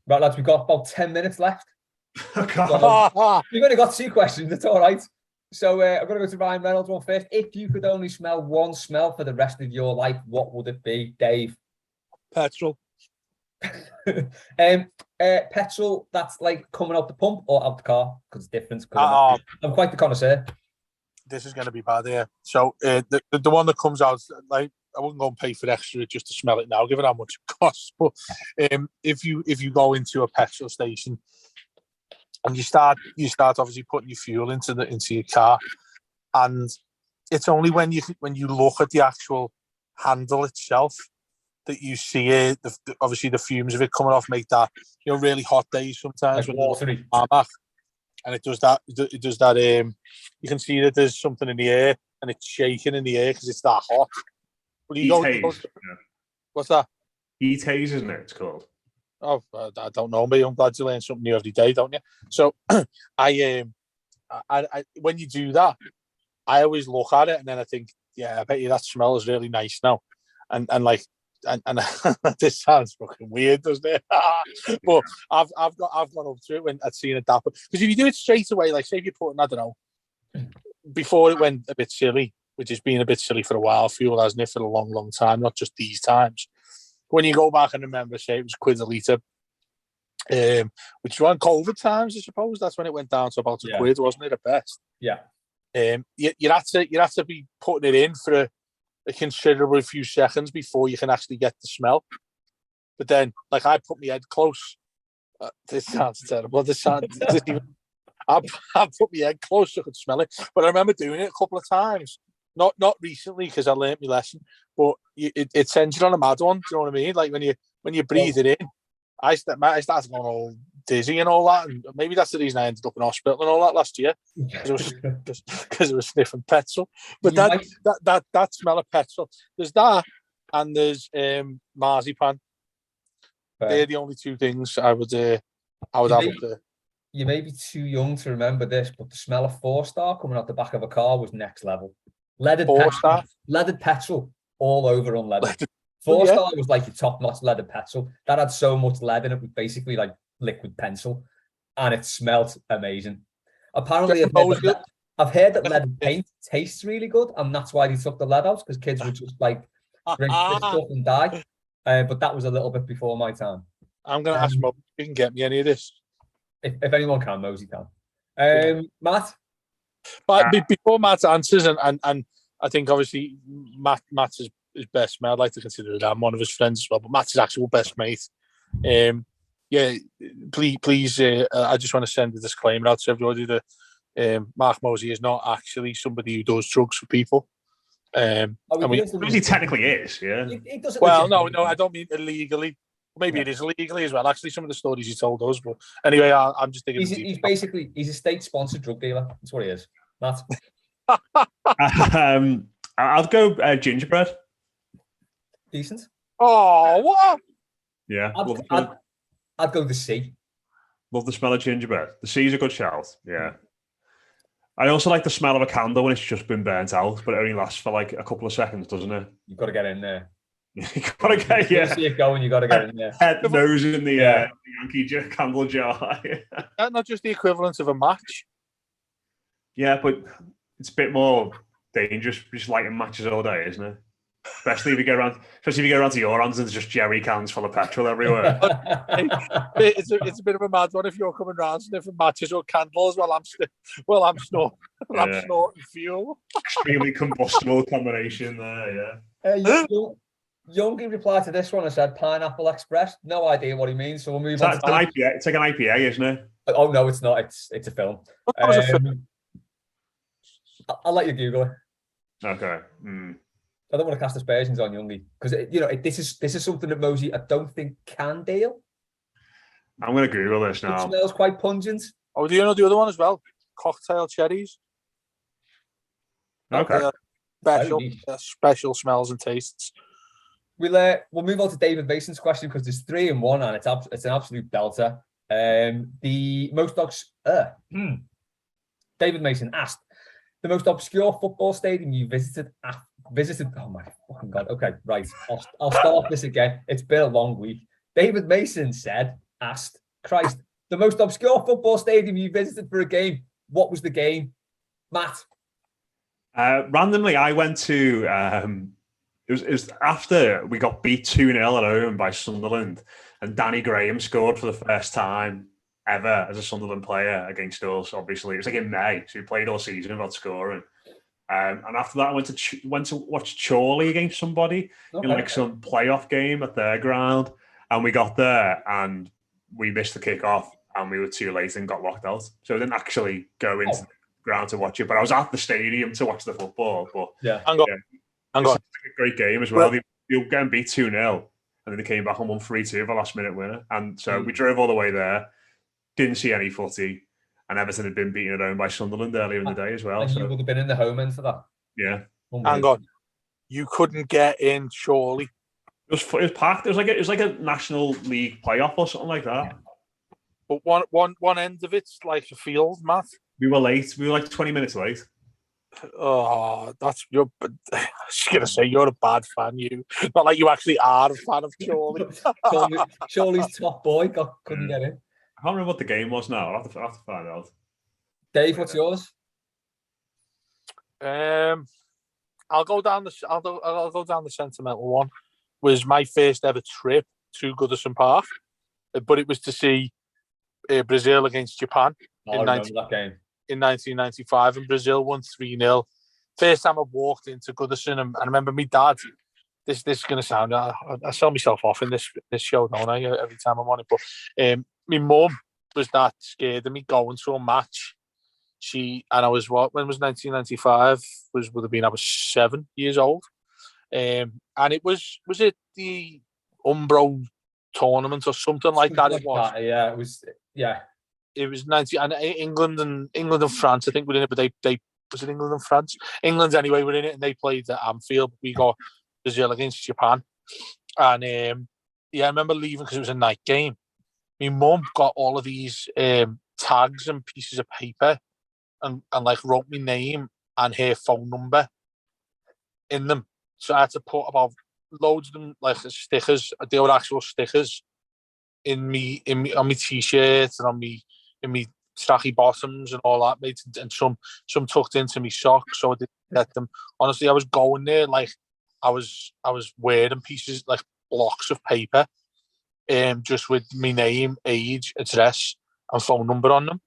Right, lads, we've got about 10 minutes left. God. We've only got 2 questions. It's all right. So I'm going to go to Ryan Reynolds one first. If you could only smell one smell for the rest of your life, what would it be, Dave? Petrol. Petrol that's like coming out the pump or out the car, because it's different. I'm quite the connoisseur. This is going to be bad here. So the one that comes out, like, I wouldn't go and pay for extra just to smell it now, given how much it costs. But if you go into a petrol station and you start obviously putting your fuel into your car, and it's only when you look at the actual handle itself that you see it. Obviously the fumes of it coming off make that, really hot days sometimes, like when watery. And it does that. You can see that there's something in the air and it's shaking in the air because it's that hot. But you go, what's that? Heat haze, isn't it? It's called. Oh, I don't know, mate. I'm glad you learn something new every day, don't you? So, I when you do that, I always look at it and then I think, yeah, I bet you that smell is really nice now, and this sounds fucking weird, doesn't it? But I've gone up to it when I'd seen it that, because if you do it straight away, like say if you're putting, I don't know, before it went a bit silly, which has been a bit silly for a while, fuel, hasn't it, for a long, long time, not just these times. When you go back and remember, say it was £1 a litre, which was on COVID times, I suppose. That's when it went down to about £1, wasn't it, at best? Yeah. You have to be putting it in for a considerable few seconds before you can actually get the smell. But then, like, I put my head close. This sounds terrible. I put my head close so I could smell it. But I remember doing it a couple of times. Not recently, because I learnt my lesson. But it sends you on a mad one. Do you know what I mean? Like when you breathe it in, I started going all dizzy and all that. And maybe that's the reason I ended up in hospital and all that last year, because I was sniffing petrol. But that smell of petrol, there's that, and there's marzipan. They're the only 2 things I would have up there. You may be too young to remember this, but the smell of 4-star coming out the back of a car was next level. Leaded petrol all over unleaded. 4-star was like your top-notch leaded petrol. That had so much lead in it, it was basically like liquid pencil, and it smelled amazing. Apparently, I've heard that leaded paint tastes really good, and that's why they took the lead out, because kids would just like drink this stuff and die. But that was a little bit before my time. I'm going to ask Mo if you can get me any of this. If anyone can, Mosey can. Matt? But before Matt answers, and I think obviously Matt's his best mate. I'd like to consider that I'm one of his friends as well, but Matt's his actual best mate. Please, I just want to send a disclaimer out to everybody that Mark Mosey is not actually somebody who does drugs for people. He technically is, yeah. No, I don't mean illegally. Maybe it is illegally as well. Actually, some of the stories he told us, but anyway, I'm just thinking. He's a state-sponsored drug dealer. That's what he is, Matt. I'll go gingerbread. Decent. Oh, what? Yeah. I'd go the sea. Love the smell of gingerbread. The sea's a good shout. Yeah. I also like the smell of a candle when it's just been burnt out, but it only lasts for like a couple of seconds, doesn't it? You've got to get in there. You gotta get, you see it going, you gotta get in there. Head nose in the Yankee candle jar. That's not just the equivalent of a match. Yeah, but it's a bit more dangerous just lighting matches all day, isn't it? Especially if you get around to your hands and there's just jerry cans full of petrol everywhere. It's a bit of a mad one if you're coming around sniffing matches or candles while I'm snorting fuel. Extremely combustible combination there, yeah. Youngie replied to this one and said Pineapple Express. No idea what he means, so we'll move on. It's an IPA. It's like an IPA, isn't it? Oh no, it's not. It's a film. I'll let you Google it. Okay. I don't want to cast aspersions on Youngie because this is something that Mosey I don't think can deal. I'm going to Google this now. It smells quite pungent. Oh, do you know the other one as well? Cocktail cherries. Okay. Special smells and tastes. We'll move on to David Mason's question because there's 3 in 1 and it's an absolute belter. David Mason asked the most obscure football stadium you visited. Oh my fucking god! Okay, right. I'll start this again. It's been a long week. David Mason said, asked, Christ, the most obscure football stadium you visited for a game. What was the game, Matt? Randomly, I went to. It was after we got beat 2-0 at home by Sunderland, and Danny Graham scored for the first time ever as a Sunderland player against us. Obviously, it was like in May, so he played all season without scoring. And after that, I went to watch Chorley against somebody in like some playoff game at their ground, and we got there and we missed the kickoff and we were too late and got locked out. So I didn't actually go into the ground to watch it, but I was at the stadium to watch the football. But hang on. A great game as well. They were getting beat 2-0, and then they came back and won 3-2 for last minute winner. And so we drove all the way there, didn't see any footy, and Everton had been beaten at home by Sunderland earlier in the day as well. And you would have been in the home end for that. Yeah. Hang on. You couldn't get in, surely. It was packed. It was like a National League playoff or something like that. But one end of it's like a field, Matt. We were late. We were like 20 minutes late. Oh, I was gonna say you're a bad fan. You not like you actually are a fan of Chorley. Chorley's top boy couldn't get in. I can't remember what the game was now. I'll have to find out. Dave, what's yours? I'll go down the sentimental one. Was my first ever trip to Goodison Park, but it was to see Brazil against Japan I remember that game. In 1995, and Brazil won 3-0. First time I walked into Goodison, and I remember my dad. This is going to sound. I sell myself off in this show, don't I? Every time I'm on it, but my mum was that scared of me going to a match. When was 1995? Would have been I was 7 years old, and it was it the Umbro tournament or something like that? It was. Yeah, it was. Yeah. It was 90, and England and France, I think, were in it, but they was it England and France? England anyway were in it, and they played at Anfield. We got Brazil against Japan, and I remember leaving because it was a night game. My mum got all of these tags and pieces of paper, and like wrote my name and her phone number in them. So I had to put about loads of them, like stickers. They were actual stickers on my t-shirts and on me. In me tracky bottoms and all that, mate, and some tucked into me socks, so I didn't get them. Honestly, I was going there like I was wearing pieces like blocks of paper, just with my name, age, address, and phone number on them.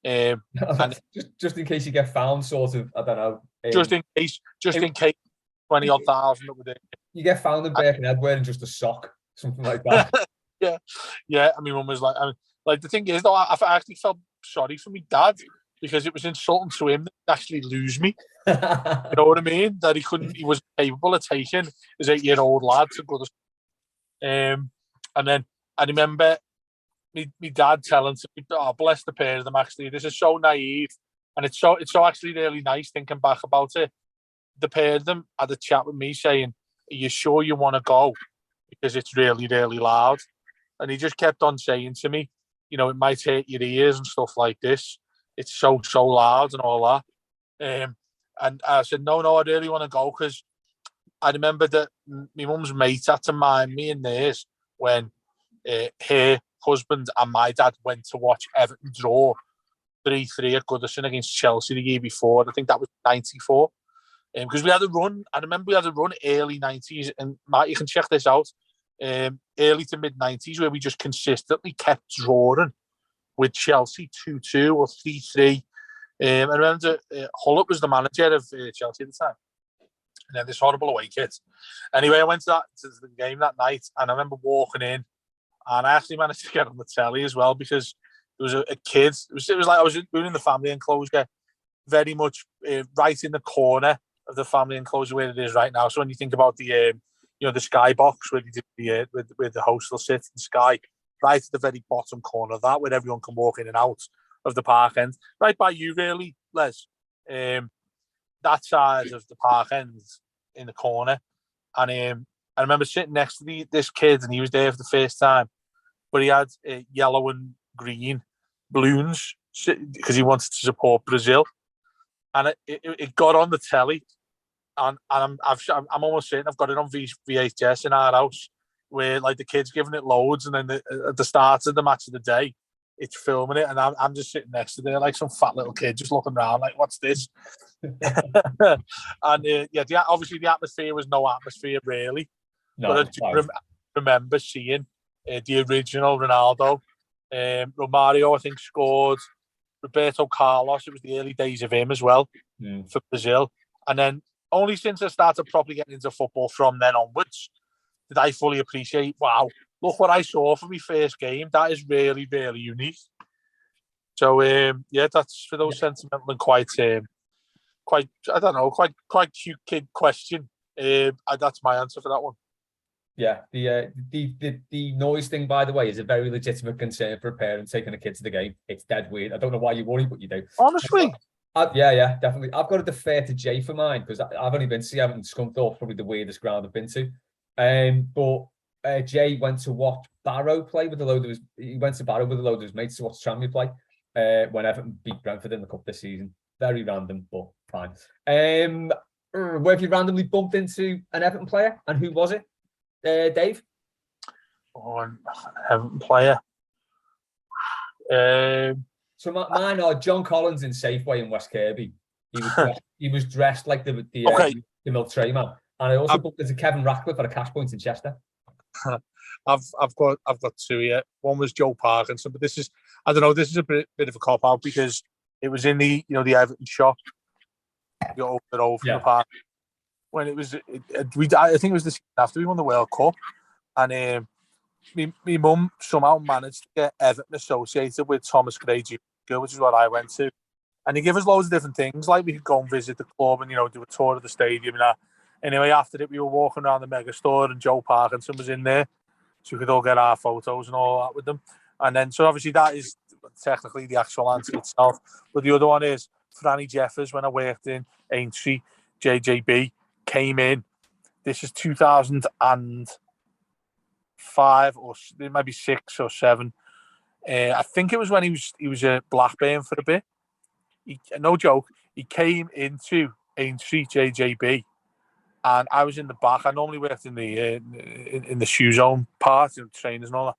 And just in case you get found, sort of, I don't know. Just in case, 20,000 that were there. You get found in Birkenhead wearing just a sock, something like that. yeah. I mean, mum was like the thing is, though, I actually felt sorry for my dad because it was insulting to him to actually lose me. You know what I mean? That he was capable of taking his 8-year-old lad to go to. And then I remember me dad telling me, "Oh, bless the pair of them. Actually, this is so naive, and it's so actually really nice thinking back about it." The pair of them had a chat with me saying, "Are you sure you want to go? Because it's really, really loud." And he just kept on saying to me, "You know, it might hurt your ears and stuff like this. It's so loud and all that." And I said, no, I really want to go because I remember that my mum's mate had to mind me and theirs when her husband and my dad went to watch Everton draw 3-3 at Goodison against Chelsea the year before. I think that was 94. Because we had a run. I remember we had a run early 90s, and Matt, you can check this out. Early to mid 90s, where we just consistently kept drawing with Chelsea 2-2 or 3-3. I remember Hullett was the manager of Chelsea at the time, and then this horrible away kit. Anyway, I went to the game that night, and I remember walking in, and I actually managed to get on the telly as well because there was a kid. It was like we were in the family enclosure, very much right in the corner of the family enclosure where it is right now. So when you think about the the sky box where the host will sit in the sky, right at the very bottom corner of that, where everyone can walk in and out of the park end, right by you, really, Les. That side of the park end in the corner, and I remember sitting next to this kid, and he was there for the first time, but he had yellow and green balloons because he wanted to support Brazil, and it got on the telly. And I'm almost certain I've got it on VHS in our house. where like the kid's giving it loads, and then at the start of the match of the day, it's filming it, and I'm just sitting next to there like some fat little kid just looking around like, what's this? And obviously the atmosphere was no atmosphere really, but I do remember seeing the original Ronaldo. Romario, I think, scored. Roberto Carlos, it was the early days of him as well for Brazil. And then only since I started properly getting into football from then onwards did I fully appreciate, wow, look what I saw for my first game. That is really, really unique. So, that's for those sentimental and quite, I don't know, quite cute kid question. That's my answer for that one. Yeah, the noise thing, by the way, is a very legitimate concern for a parent taking a kid to the game. It's dead weird. I don't know why you worry, but you do. Honestly. Yeah, definitely. I've got to defer to Jay for mine because I've only been to Everton Scunthorpe, probably the weirdest ground I've been to. But Jay went to watch Barrow play with a load of his mates to watch Tranmere play when Everton beat Brentford in the cup this season. Very random, but fine. Where have you randomly bumped into an Everton player, and who was it? Dave? An Everton player. So mine are John Collins in Safeway in West Kirby. He was dressed like the milk tray man. And I also booked into Kevin Ratcliffe at a cash point in Chester. I've got two here. One was Joe Parkinson, but this is a bit of a cop out because it was in the Everton shop. You opened it over from the park when it was. I think it was the season after we won the World Cup, and my mum somehow managed to get Everton associated with Thomas Gray Jr., which is what I went to, and he gave us loads of different things, like we could go and visit the club and do a tour of the stadium and that. Anyway, after it, we were walking around the megastore and Joe Parkinson was in there, so we could all get our photos and all that with them. And then, so obviously that is technically the actual answer itself. But the other one is Franny Jeffers, when I worked in Aintree, JJB, came in. This is 2005 or maybe 6 or 7. I think it was when he was at Blackburn for a bit. No joke, he came into Aintree, JJB. And I was in the back. I normally worked in the shoe zone part, trainers and all that.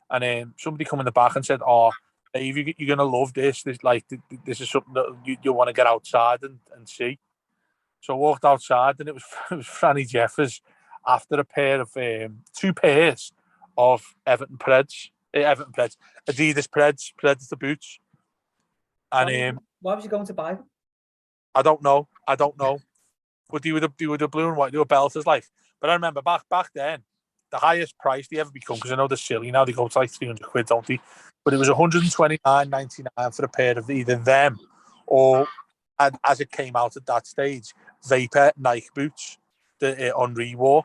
And somebody come in the back and said, "Oh, Dave, you're gonna love this. This is something that you want to get outside and see." So I walked outside, and it was Franny Jeffers after a pair of 2 pairs of Adidas Preds, Predator boots. And why was you going to buy them? I don't know. But they were the blue and white, they were belters like. But I remember back then, the highest price they ever become, because I know they're silly now, they go to like 300 quid, don't they? But it was 129.99 for a pair of either them or, and as it came out at that stage, Vapor Nike boots that Henri wore.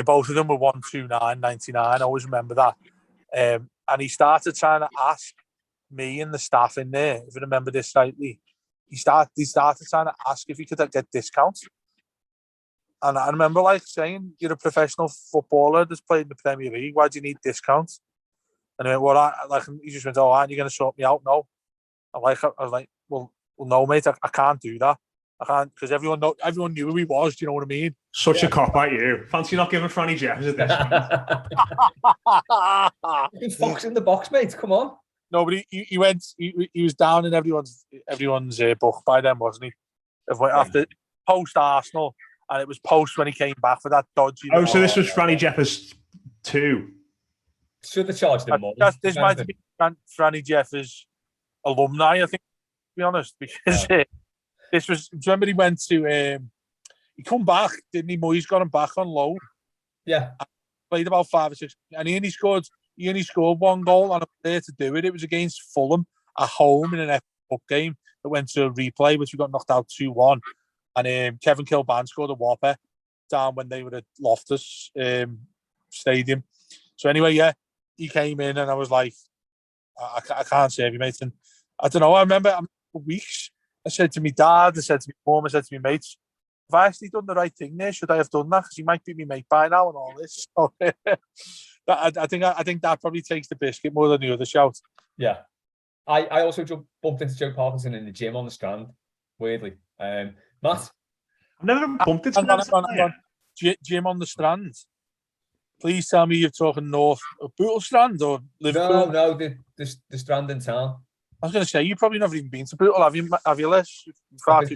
Both of them were 129.99. I always remember that. And he started trying to ask me and the staff in there, if I remember this rightly, he started trying to ask if he could get discounts. And I remember saying, "You're a professional footballer that's played in the Premier League. Why do you need discounts?" And I went, he just went, "Oh, aren't you going to sort me out?" No. I was like, well, no, mate, I can't do that. I can't, because everyone knew who he was. Do you know what I mean? Such a cop out, you. Fancy not giving Franny Jeffers a discount. Fox in the box, mate. Come on. No, but he went. He was down in everyone's book by then, wasn't he? After post Arsenal. And it was post when he came back for that dodgy. Oh, so this was Franny Jeffers 2. Should have charged him more. This might have been Franny Jeffers alumni, I think, to be honest, because this was. Do you remember he went to? He come back, didn't he? Moyes got him back on loan. Yeah, played about 5 or 6, and he only scored 1 goal, and I was there to do it. It was against Fulham at home in an FA Cup game that went to a replay, which we got knocked out 2-1. And Kevin Kilban scored a whopper down when they were at Loftus Stadium. So anyway, he came in and I was like, I can't save you, mate. And I don't know, I remember for weeks, I said to my dad, I said to my mum, I said to my mates, have I actually done the right thing there? Should I have done that? Because he might be my mate by now and all this. So, I think that probably takes the biscuit more than the other shout. Yeah. I also bumped into Joe Parkinson in the gym on the Strand, weirdly. Matt? I've never bumped into hang on. Jim on the Strand. Please tell me you're talking north of Bootle or Liverpool. No, the Strand in town. I was going to say, you probably never even been to Bootle, have you, Les? I've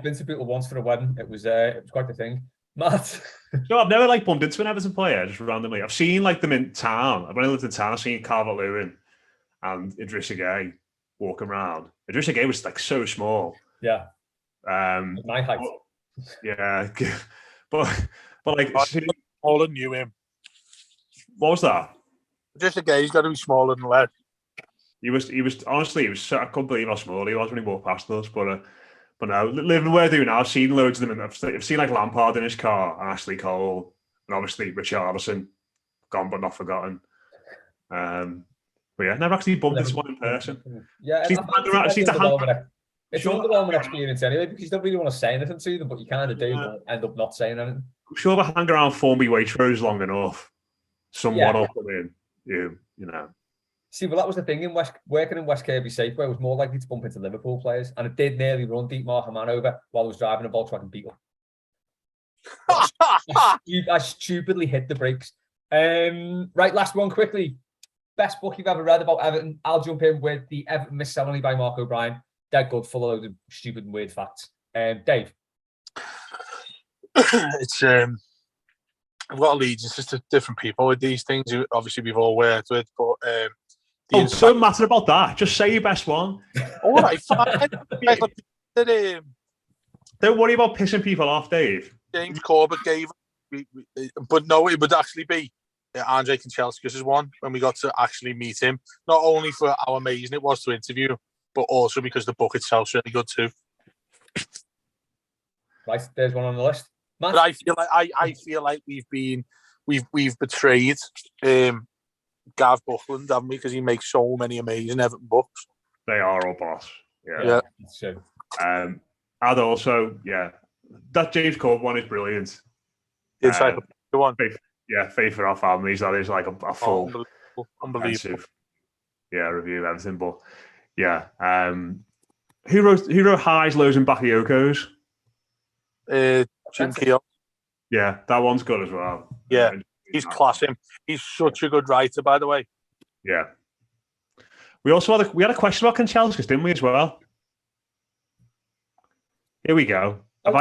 been to Bootle once for a wedding. It was quite the thing. Matt? No, I've never bumped into an Everton player just randomly. I've seen them in town. When I lived in town, I've seen Calvert-Lewin and Idrissa Gueye walking around. Idrissa Gueye was so small. Yeah. My height. Yeah. but smaller than you, him. What was that? Idrissa Gueye's got to be smaller than Les. He was honestly, I couldn't believe how small he was when he walked past us. But no, living where I do now, I've seen loads of them. And I've seen Lampard in his car, and Ashley Cole, and obviously Richarlison, gone but not forgotten. But yeah, never actually bumped into one in person. Yeah, it's an underwhelming experience anyway, because you don't really want to say anything to them, but you kind of do end up not saying anything. I'm sure if I hang around Formby Waitrose long enough, someone will come in. You know. See, well, that was the thing working in West Kirby Safeway. I was more likely to bump into Liverpool players, and it did nearly run Dietmar Hamann over while I was driving a Volkswagen Beetle. I stupidly hit the brakes. Right, last one quickly. Best book you've ever read about Everton. I'll jump in with the Everton Miscellany by Mark O'Brien. Dead good, full of loads of stupid and weird facts. Dave? It's I've got allegiances to different people with these things. Obviously, we've all worked with, but don't matter about that. Just say your best one. All right, fine. Don't worry about pissing people off, Dave. James Corbett gave, but no, it would actually be Andre Kanchelskis' one when we got to actually meet him. Not only for how amazing it was to interview, but also because the book itself's really good too. Right, there's one on the list. Matt? But I feel like we've betrayed Gav Buckland, haven't we? Because he makes so many amazing Everton books. They are all boss. Yeah. That's true. And also, that James Corbett one is brilliant. It's like the one. Faith for Our Families. That is like a full, unbelievable. Review of everything. But who wrote Highs, Lows, and Bakayokos? Jim Keogh. Yeah, that one's good as well. Yeah, he's class him. He's such a good writer, by the way. Yeah. We also had a question about Kanchelskis, didn't we, as well? Here we go. I've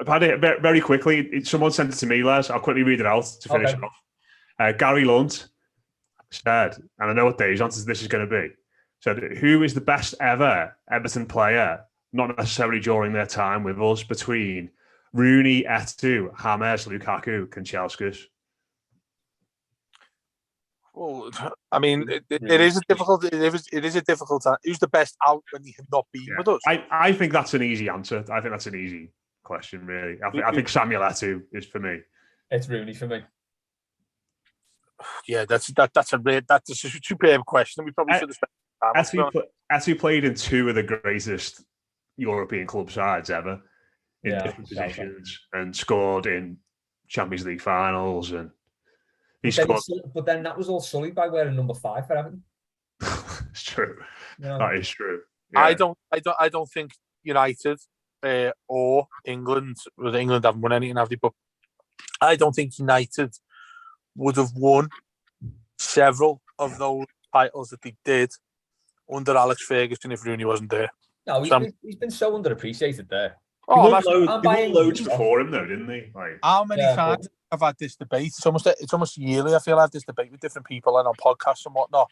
had it very quickly. Someone sent it to me, Les. I'll quickly read it out to finish off. Gary Lunt said, and I know what Dave's answer to this is going to be, said, who is the best ever Everton player, not necessarily during their time with us, between Rooney, Eto'o, James, Lukaku, Kanchelskis? Well, I mean, it is a difficult. It is a difficult time. Who's the best out when you have not been with us? I think that's an easy answer. I think that's an easy question, really. I think Samuel Eto'o is for me. It's Rooney for me. Yeah, that's a superb question. We probably should have spent time. Eto'o played in two of the greatest European club sides ever in different positions and scored in Champions League finals and. But then that was all sullied by wearing number 5 for Everton. It's true. Yeah. That is true. Yeah. I don't think United or England. Well, England haven't won anything, have they? But I don't think United would have won several of those titles that they did under Alex Ferguson if Rooney wasn't there. No, he's been so underappreciated there. He won loads before him, though, didn't he? How many times I've had this debate? It's almost yearly. I feel I have this debate with different people and on podcasts and whatnot.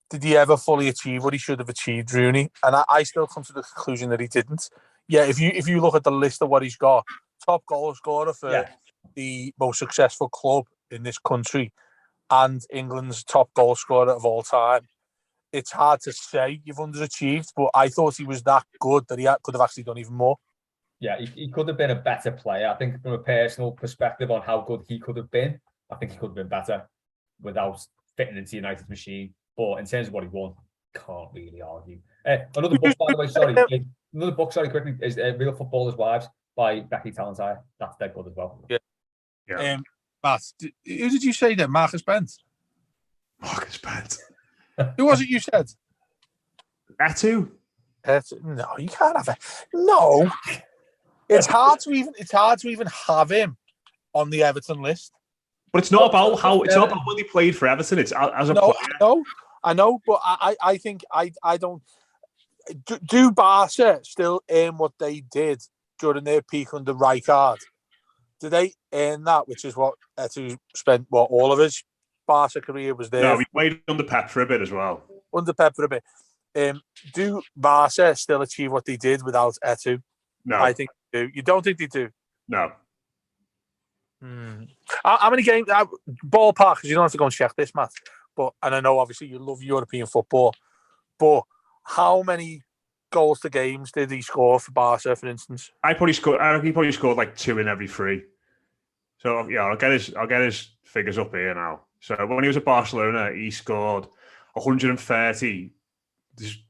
Did he ever fully achieve what he should have achieved, Rooney? And I still come to the conclusion that he didn't. Yeah, if you look at the list of what he's got, top goal scorer for the most successful club in this country and England's top goal scorer of all time. It's hard to say you've underachieved, but I thought he was that good that he could have actually done even more. Yeah, he could have been a better player. I think from a personal perspective on how good he could have been, I think he could have been better without fitting into United's machine. But in terms of what he won, can't really argue. Another book, by the way, quickly, is Real Footballers' Wives by Becky Talentire. That's dead good as well. Yeah. Matt, who did you say then? Marcus Bent? Marcus Bent. Who was it you said? Eto'o. No, you can't have it. No. It's hard to even have him on the Everton list. But it's not about how. It's not about when they played for Everton. It's as a player. I know, but I think I don't. Do Barca still earn what they did during their peak under Rijkaard? Do they earn that, which is what Eto'o spent all of his Barca career was there? No, we played under Pep for a bit as well. Under Pep for a bit. Do Barca still achieve what they did without Eto'o? No. I think they do. You don't think they do? No. How many games? Ballpark, because you don't have to go and check this, Matt. And I know obviously you love European football, but how many goals to games did he score for Barca, for instance? I think he probably scored like 2 in every 3. So yeah, I'll get his figures up here now. So when he was at Barcelona, he scored 130.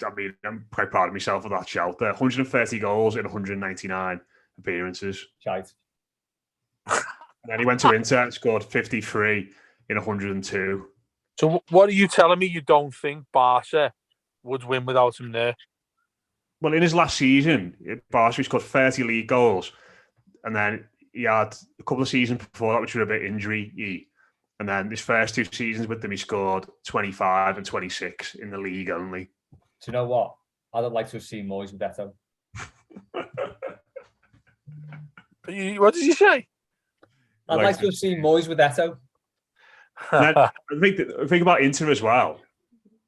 I'm quite proud of myself for that shout there. 130 goals in 199 appearances. Shite. And then he went to Inter and scored 53 in 102. So what are you telling me? You don't think Barca would win without him there? Well, in his last season, Barca he scored 30 league goals, and then he had a couple of seasons before that which were a bit injury-y. And then his first 2 seasons with them, he scored 25 and 26 in the league only. Do you know what? I'd like to have seen Moyes with Eto'o. What did you say? I'd like to have seen Moyes with Eto'o. I think about Inter as well.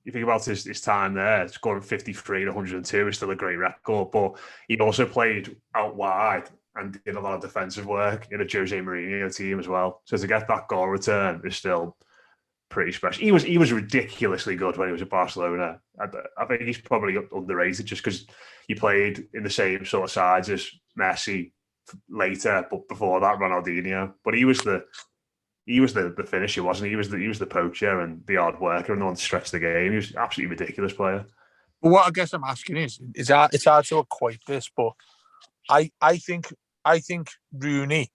You think about his time there, scoring 53 and 102 is still a great record, but he also played out wide and did a lot of defensive work in a Jose Mourinho team as well. So to get that goal return is still pretty special. He was ridiculously good when he was at Barcelona. I think he's probably underrated just because he played in the same sort of sides as Messi later, but before that, Ronaldinho. But he was the finisher, wasn't he? He was the poacher and the hard worker and the one to stretch the game. He was an absolutely ridiculous player. Well, what I guess I'm asking is it's hard to equate this, but I think Rooney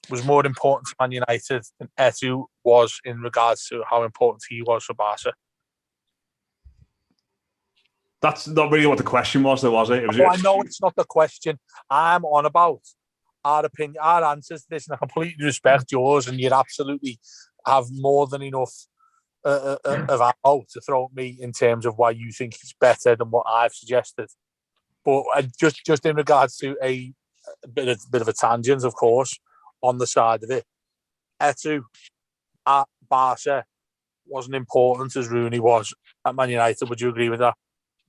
was more important to Man United than Eto'o was in regards to how important he was for Barca. That's not really what the question was, though, was it? I know it's not the question. I'm on about our opinion, our answers to this, and I completely respect yours, and you absolutely have more than enough of ammo to throw at me in terms of why you think he's better than what I've suggested. But just in regards to a bit of a tangent, of course, on the side of it, Eto'o at Barca wasn't important as Rooney was at Man United. Would you agree with that?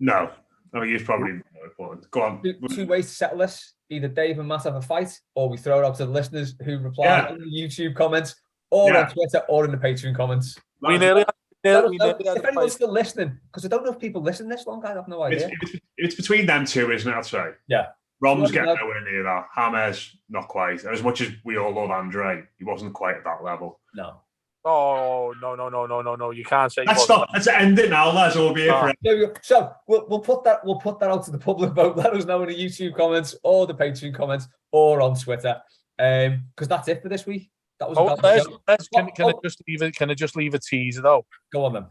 No. I mean, he's probably more important. Go on. 2 ways to settle this. Either Dave and Matt have a fight, or we throw it out to the listeners who reply in the YouTube comments, or on Twitter, or in the Patreon comments. If anyone's still listening, because I don't know if people listen this long, I have no idea. It's between them 2, isn't it, I'd say? Yeah. Rom's getting nowhere near that. James, not quite. As much as we all love Andre, he wasn't quite at that level. No. Oh, no. You can't say Let's stop. Let's end it now, lads. We'll be here for So we'll put that out to the public vote. Let us know in the YouTube comments or the Patreon comments or on Twitter. Because that's it for this week. That was Can I just leave a teaser though? Go on then.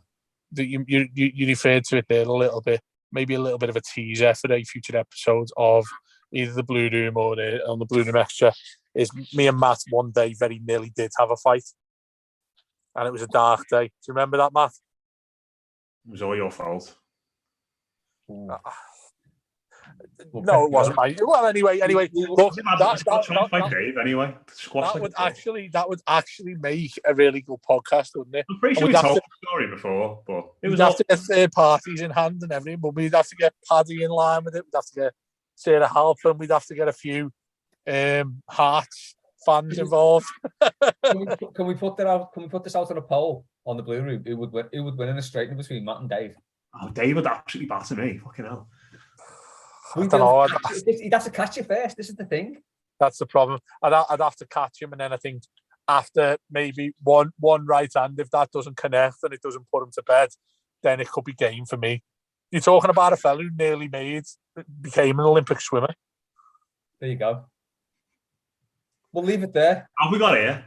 You referred to it there a little bit. Maybe a little bit of a teaser for a future episode of either the Blue Room or on the Blue Room Extra. Is me and Matt one day very nearly did have a fight. And it was a dark day. Do you remember that, Matt? It was all your fault. No, it wasn't mine. Well, anyway. Look, that would actually make a really good podcast, wouldn't it? I'm pretty sure we told the story before, but we'd have to get third parties in hand and everything. But we'd have to get Paddy in line with it. We'd have to get Sarah Halpern. We'd have to get a few Hearts fans involved. Can we put that out? Can we put this out on a poll on the Blue Room? Who would win in a straightening between Matt and Dave? Oh, Dave would absolutely batter me. Fucking hell. I don't know. He'd have to catch you first. This is the thing. That's the problem. I'd have to catch him, and then I think after maybe one right hand, if that doesn't connect and it doesn't put him to bed, then it could be game for me. You're talking about a fellow who nearly became an Olympic swimmer. There you go. We'll leave it there. Have we got here?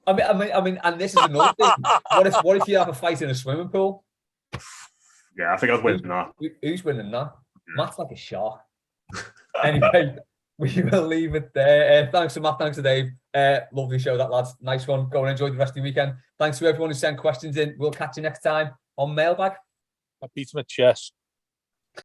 I mean, and this is another thing. What if you have a fight in a swimming pool? Yeah, I think I'd win that. Who's winning that? Matt's like a shark. Anyway, we will leave it there. Thanks to Matt, thanks to Dave. Lovely show that, lads. Nice one. Go and enjoy the rest of the weekend. Thanks to everyone who sent questions in. We'll catch you next time on Mailbag. I beat him at chess.